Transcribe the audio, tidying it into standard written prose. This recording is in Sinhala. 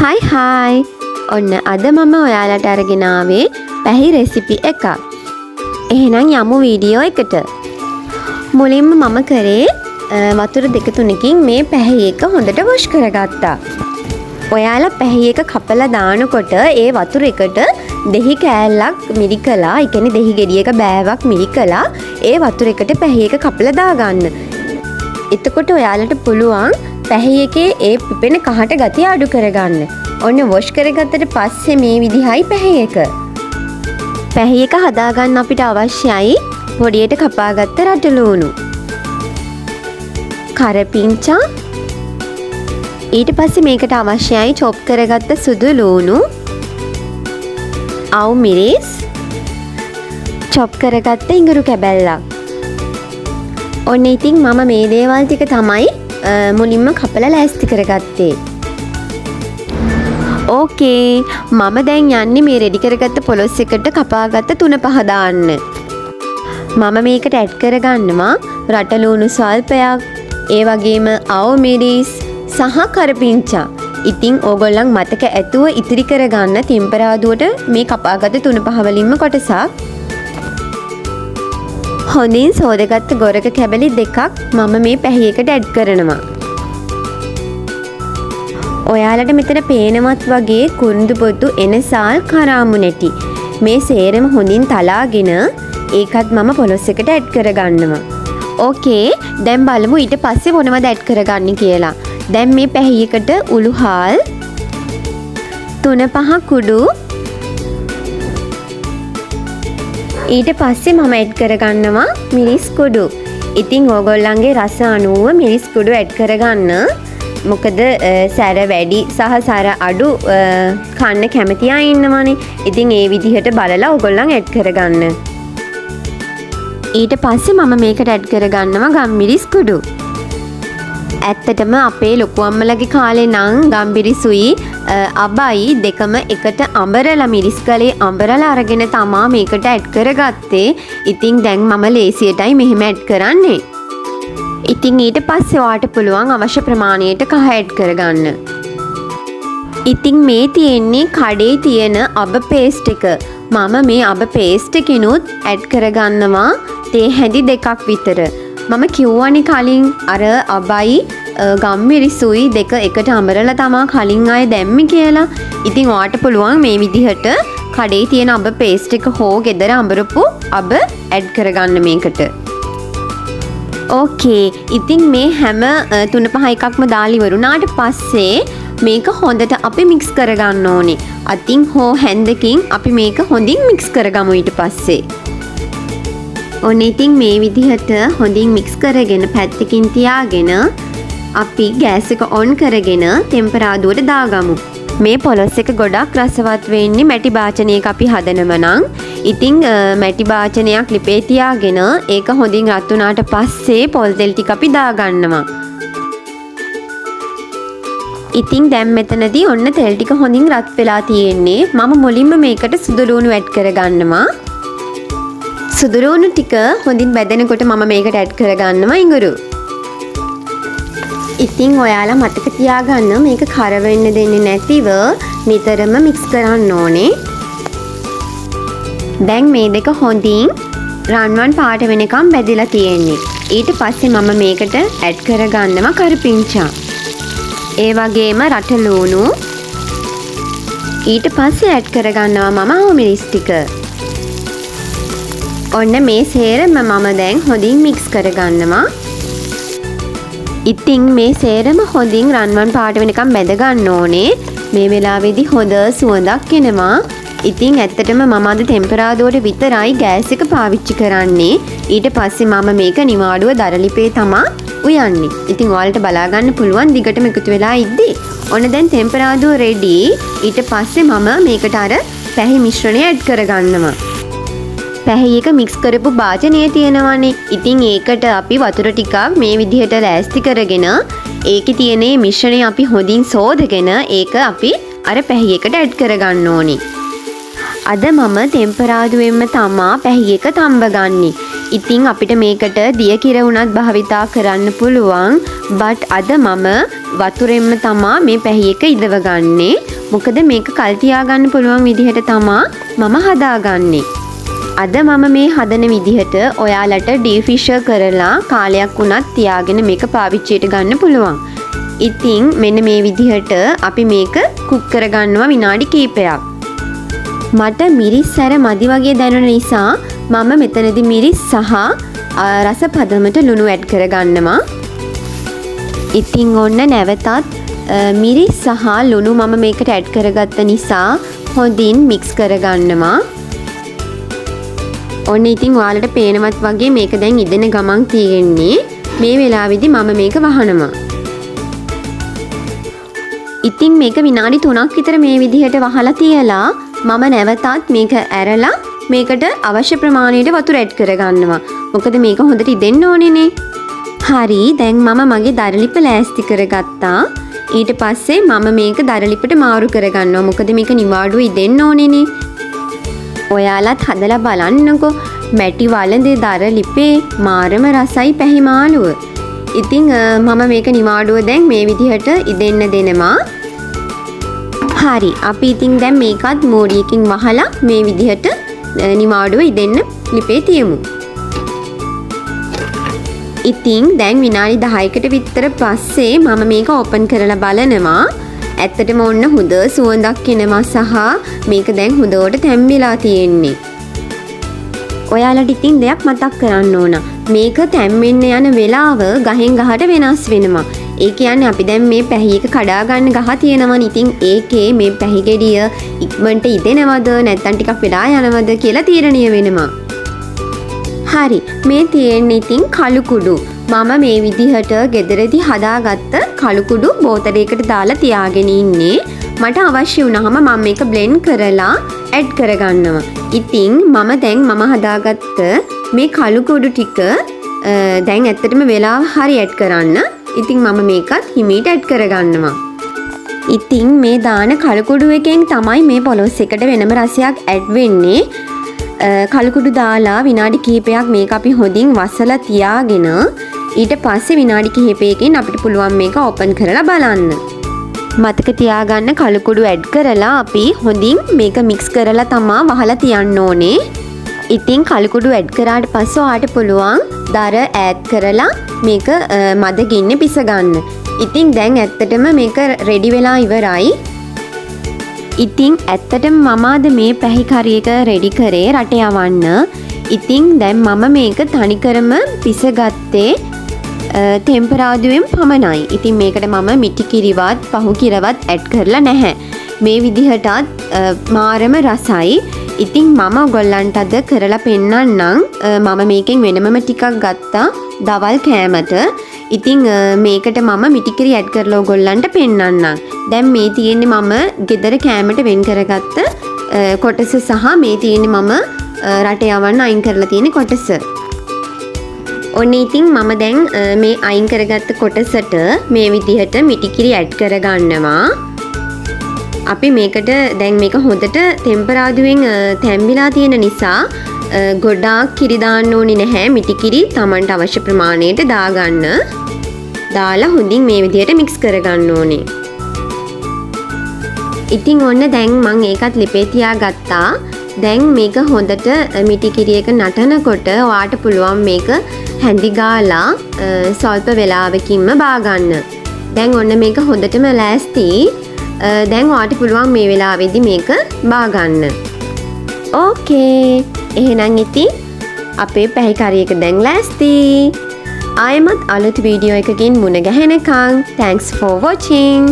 හයි ඔන්න අද මම ඔයාලට අරගෙන ආවේ පැහි රෙසිපි එකක්. එහෙනම් යමු වීඩියෝ එකට. මුලින්ම මම කරේ වතුර 2-3කින් මේ පැහි එක හොඳට වොෂ් කරගත්තා. ඔයාලා පැහි එක කපලා දානකොට ඒ වතුර එකට දෙහි කෑල්ලක් මිරිකලා, ඒ කියන්නේ දෙහි ගෙඩියක බෑවක් මිරිකලා ඒ වතුර එකට පැහි එක කපලා දාගන්න. එතකොට ඔයාලට පුළුවන් පැහි එකේ ඒ පිපෙන කහට ගතිය අඩු කරගන්න. ඔන්න වොෂ් කරගත්තට පස්සේ මේ විදිහයි පැහි එක. පැහි එක හදාගන්න අපිට අවශ්‍යයි පොඩියට කපාගත්ත රටලූණු, කරපිංචා, ඊට පස්සේ මේකට අවශ්‍යයි චොප් කරගත්ත සුදු ලූණු, අවු මිරිස්, චොප් කරගත්ත ඉඟුරු කැබැල්ලක්. ඔන්න ඉතින් මම මේ දේවල් ටික තමයි මුලින්ම කපලා ලෑස්ති කරගත්තේ. ඕකේ, මම දැන් යන්නේ මේ රෙඩි කරගත්ත පොලොස් එකට කපාගත්ත 3-5 දාන්න. මම මේකට ඇඩ් කරගන්නවා රටලූණු ස්වල්පයක්, ඒ වගේම අවු මිරිස් සහ කරපිංචා. ඉතින් ඕගොල්ලන් මතක ඇතුව ඉතිරි කරගන්න ටෙම්පරාදුවට මේ කපාගත්ත 3-5 වලින්ම කොටසක්. හොඳින් සෝදගත්ත ගොරක කැබලි 2ක් මම මේ පැහි එකට ඇඩ් කරනවා. ඔයාලට මෙතන පේනවත් වගේ කුරුඳු පොතු එනසාල් කරාමු නැටි මේ සේරම හොඳින් තලාගෙන ඒකත් මම පොලොස් එකට ඇඩ් කරගන්නවා. ඕකේ, දැන් බලමු ඊට පස්සේ මොනවද ඇඩ් කරගන්නේ කියලා. දැන් මේ පැහි එකට උළුහාල් 3-5 කුඩු, ඊට පස්සේ මම ඇඩ් කරගන්නවා මිරිස් කුඩු. ඉතින් ඕගොල්ලන්ගේ රස අනුව මිරිස් කුඩු ඇඩ් කරගන්න. මොකද සැර වැඩි සහ සැර අඩු කන්න කැමති අය ඉන්නවනේ. ඉතින් ඒ විදිහට බලලා ඕගොල්ලන් ඇඩ් කරගන්න. ඊට පස්සේ මම මේකට ඇඩ් කරගන්නවා ගම්මිරිස් කුඩු. ඇත්තටම අපේ ලොකු අම්මලගේ කාලේ නම් ගම්මිරිසුයි අබයි දෙකම එකට අඹරලා මිරිස් කලේ අඹරලා අරගෙන තමා මේකට ඇඩ් කරගත්තේ. ඉතින් දැන් මම ලේසියටයි මෙහෙම ඇඩ් කරන්නේ. ඉතින් ඊට පස්සේ ඔයාට පුළුවන් අවශ්‍ය ප්‍රමාණයට කහ ඇඩ් කරගන්න. ඉතින් මේ තියෙන්නේ කඩේ තියෙන අබ පේස්ට් එක. මම මේ අබ පේස්ට් එකිනුත් ඇඩ් කරගන්නවා තේ හැඳි 2ක් විතර. මම කිව්වනේ කලින් අර අබයි ගම්මිරිසුයි දෙක එකට අඹරලා තමා කලින් ආයේ දැම්මේ කියලා. ඉතින් ඔයාට පුළුවන් මේ විදිහට කඩේ තියෙන අබ පේස්ට් එක හෝ ගෙදර අඹරපු අබ ඇඩ් කරගන්න මේකට. ඕකේ, ඉතින් මේ හැම 3-5 එකක්ම දාලා ඉවරුණාට පස්සේ මේක හොඳට අපි මික්ස් කරගන්න ඕනේ. අතින් හෝ හැන්දකින් අපි මේක හොඳින් මික්ස් කරගමු ඊට පස්සේ. ඔන්න ඉතින් මේ විදිහට හොඳින් මික්ස් කරගෙන පැත්තකින් තියාගෙන අපි ගෑස් එක ඔන් කරගෙන ටෙම්පරාදුවට දාගමු. මේ පොලොස් එක ගොඩක් රසවත් වෙන්නේ මැටි භාජනයක අපි හදනව නම්. ඉතින් මැටි භාජනයක් ලිපේ තියාගෙන ඒක හොඳින් රත් වුණාට පස්සේ පොල් තෙල් ටික අපි දාගන්නවා. ඉතින් දැන් මෙතනදී ඔන්න තෙල් ටික හොඳින් රත් වෙලා තියෙන්නේ. මම මුලින්ම මේකට සුදු ලූණු ඇඩ් කරගන්නවා. සුදු ලූණු ටික හොඳින් බැදෙනකොට මම මේකට ඇඩ් කරගන්නවා ඉඟුරු. ඉතින් ඔයාලා මතක තියාගන්න මේක කර වෙන්න දෙන්නේ නැතිව නිතරම මික්ස් කරන්න ඕනේ. දැන් මේ දෙක හොඳින් රන්වන් පාට වෙනකම් බැදිලා තියෙන්නේ. ඊට පස්සේ මම මේකට ඇඩ් කරගන්නවා කරපිංචා. ඒ වගේම රටලූණු. ඊට පස්සේ ඇඩ් කරගන්නවා මම අවු මිරිස් ටික. ඔන්න මේ සේරම මම දැන් හොඳින් මික්ස් කරගන්නවා. ඉතින් මේ සේරම හොඳින් රන්වන් පාට වෙනකම් බැද ගන්න ඕනේ. මේ වෙලාවේදී හොඳ සුවඳක් එනවා. ඉතින් ඇත්තටම මම අද ටෙම්පරාදුවට විතරයි ගෑස් එක පාවිච්චි කරන්නේ. ඊට පස්සේ මම මේක නිවාඩුව දරලිපේ තමා උයන්නේ. ඉතින් ඔයාලට බලා ගන්න පුළුවන් දිගටම එකතු වෙලා ඉද්දි. ඔන්න දැන් ටෙම්පරාදුව රෙඩි. ඊට පස්සේ මම මේකට අර පැහි මිශ්‍රණය ඇඩ් කරගන්නවා. පැහි එක මික්ස් කරපු භාජනය තියෙනවානේ. ඉතින් ඒකට අපි වතුර ටිකක් මේ විදිහට ලෑස්ති කරගෙන ඒකේ තියෙන මිශ්‍රණය අපි හොඳින් සෝදගෙන ඒක අපි අර පැහි එකට ඇඩ් කරගන්න ඕනේ. අද මම ටෙම්පරාදුවෙන්ම තමා පැහි එක තඹගන්නේ. ඉතින් අපිට මේකට දිය කිර උනත් භාවිතා කරන්න පුළුවන්. බට් අද මම වතුරෙන්ම තමා මේ පැහි එක ඉදවගන්නේ. මොකද මේක කල් තියාගන්න පුළුවන් විදිහට තමා මම හදාගන්නේ. අද මම මේ හදන විදිහට ඔයාලට ඩීෆිෂර් කරලා කාලයක් වුණත් තියාගෙන මේක පාවිච්චියට ගන්න පුළුවන්. ඉතින් මෙන්න මේ විදිහට අපි මේක කුක් කරගන්නවා විනාඩි කිහිපයක්. මට මිරිස් සැර මදි වගේ දැනුන නිසා මම මෙතනදි මිරිස් සහ රස පදමට ලුණු ඇඩ් කරගන්නවා. ඉතින් ඔන්න නැවතත් මිරිස් සහ ලුණු මම මේකට ඇඩ් කරගත්ත නිසා හොඳින් මික්ස් කරගන්නවා. ඔන්න ඉතින් ඔයාලට පේනවත් වගේ මේක දැන් ඉදෙන ගමන් තියෙන්නේ. මේ වෙලාවේදී මම මේක වහනවා. ඉතින් මේක විනාඩි 3ක් විතර මේ විදිහට වහලා තියලා මම නැවතත් මේක ඇරලා මේකට අවශ්‍ය ප්‍රමාණයට වතුර ඇඩ් කරගන්නවා. මොකද මේක හොඳට ඉදෙන්න ඕනේනේ. හරි, දැන් මම මගේ දරලිප ලෑස්ති කරගත්තා. ඊට පස්සේ මම මේක දරලිපට මාරු කරගන්නවා. මොකද මේක නිවාඩුව ඉදෙන්න ඕනේනේ. ඔයාලත් හදලා බලන්නකෝ. මැටි වළඳේ දරලිපේ මාරම රසයි පැහිමාළුව. ඉතින් මම මේක නිවාඩුව දැන් මේ විදිහට ඉදෙන්න දෙනවා. හරි, අපි ඉතින් දැන් මේකත් මෝඩියකින් වහලා මේ විදිහට නිවාඩුව ඉදෙන්න ලිපේ තියමු. ඉතින් දැන් විනාඩි 10කට විතර පස්සේ මම මේක ඕපන් කරලා බලනවා. ඇත්තටම ඔන්න හොඳ සුවඳක් එනවා සහ මේක දැන් හොඳට තැම්බිලා තියෙන්නේ. ඔයාලට ඉතින් දෙයක් මතක් කරන්න ඕන. මේක තැම්බෙන්න යන වෙලාව ගහෙන් ගහට වෙනස් වෙනවා. ඒ කියන්නේ අපි දැන් මේ පැහි එක කඩා ගන්න ගහ තියෙනවනේ. ඉතින් ඒකේ මේ පැහි ගෙඩිය ඉක්මනට ඉදෙනවද නැත්නම් ටිකක් වෙලා යනවද කියලා තීරණය වෙනවා. හරි, මේ තියෙන්නේ ඉතින් කළු කුඩු. මම මේ විදිහට ගෙදරදී හදාගත්ත කළු කුඩු බෝතලයකට දාලා තියාගෙන ඉන්නේ. මට අවශ්‍ය වුණාම මම මේක බ්ලෙන්ඩ් කරලා ඇඩ් කරගන්නවා. ඉතින් මම හදාගත්ත මේ කළු කුඩු ටික දැන් ඇත්තටම වෙලාව හරි ඇඩ් කරන්න. ඉතින් මම මේකත් හිමීට ඇඩ් කරගන්නවා. ඉතින් මේ දාන කළු කුඩු එකෙන් තමයි මේ පොලොස් එකට වෙනම රසයක් ඇඩ් වෙන්නේ. කළු කුඩු දාලා විනාඩි කිහිපයක් මේක අපි හොඳින් වසලා තියාගෙන ඊට පස්සේ විනාඩි කිහිපයකින් අපිට පුළුවන් මේක ඕපන් කරලා බලන්න. මතක තියාගන්න කළු කුඩු ඇඩ් කරලා අපි හොඳින් මේක මික්ස් කරලා තමා වහලා තියන්න ඕනේ. ඉතින් කළු කුඩු ඇඩ් කරාට පස්සේ ඔයාට පුළුවන් දර ඈඩ් කරලා මේක මද ගින්නේ පිස ගන්න. ඉතින් දැන් ඇත්තටම මේක රෙඩි වෙලා ඉවරයි. ඉතින් ඇත්තටම මම අද මේ පැහි කරි එක රෙඩි කරේ රට යවන්න. ඉතින් දැන් මම මේක තනිකරම පිසගත්තේ ටෙම්පරාදුවෙන් පමණයි. ඉතින් මේකට මම මිටි කිරිවත් පහු කිරවත් ඇඩ් කරලා නැහැ. මේ විදිහටත් මාරම රසයි. ඉතින් මම ඔයගොල්ලන්ට අද කරලා පෙන්නන්නම්. මම මේකෙන් වෙනමම ටිකක් ගත්තා දවල් කෑමට. ඉතින් මේකට මම මිටිකිරි ඇඩ් කරලා ඔයගොල්ලන්ට පෙන්නන්නම්. දැන් මේ තියෙන්නේ මම ගෙදර කෑමට වෙන් කරගත්ත කොටස සහ මේ තියෙන්නේ මම රට යවන්න අයින් කරලා තියෙන කොටස. ඔන්න ඉතින් මම දැන් මේ අයින් කරගත්ත කොටසට මේ විදිහට මිටිකිරි ඇඩ් කරගන්නවා. අපි මේකට දැන් මේක හොඳට ටෙම්පරාදුවෙන් තැම්බිලා තියෙන නිසා ගොඩාක් කිරි දාන්න ඕනේ නැහැ. මිටිකිරි Tamanට අවශ්‍ය ප්‍රමාණයට දාගන්න. දාලා හොඳින් මේ විදිහට මික්ස් කරගන්න ඕනේ. ඉතින් ඔන්න දැන් මම ඒකත් ලිපේ තියාගත්තා. දැන් මේක හොඳට මිටිකිරි එක නටනකොට ඔයාට පුළුවන් මේක හැඳි ගාලා සල්ප වෙලාවකින්ම බාගන්න. දැන් ඔන්න මේක හොඳටම ලෑස්ති. දැන් ඔයාට පුළුවන් මේ වෙලාවේදී මේක බාගන්න. ඕකේ. එහෙනම් ඉතින් අපේ පැහි කරි එක දැන් ලෑස්ති. ආයෙමත් අලුත් වීඩියෝ එකකින් මුණ ගැහෙනකන් thanks for watching.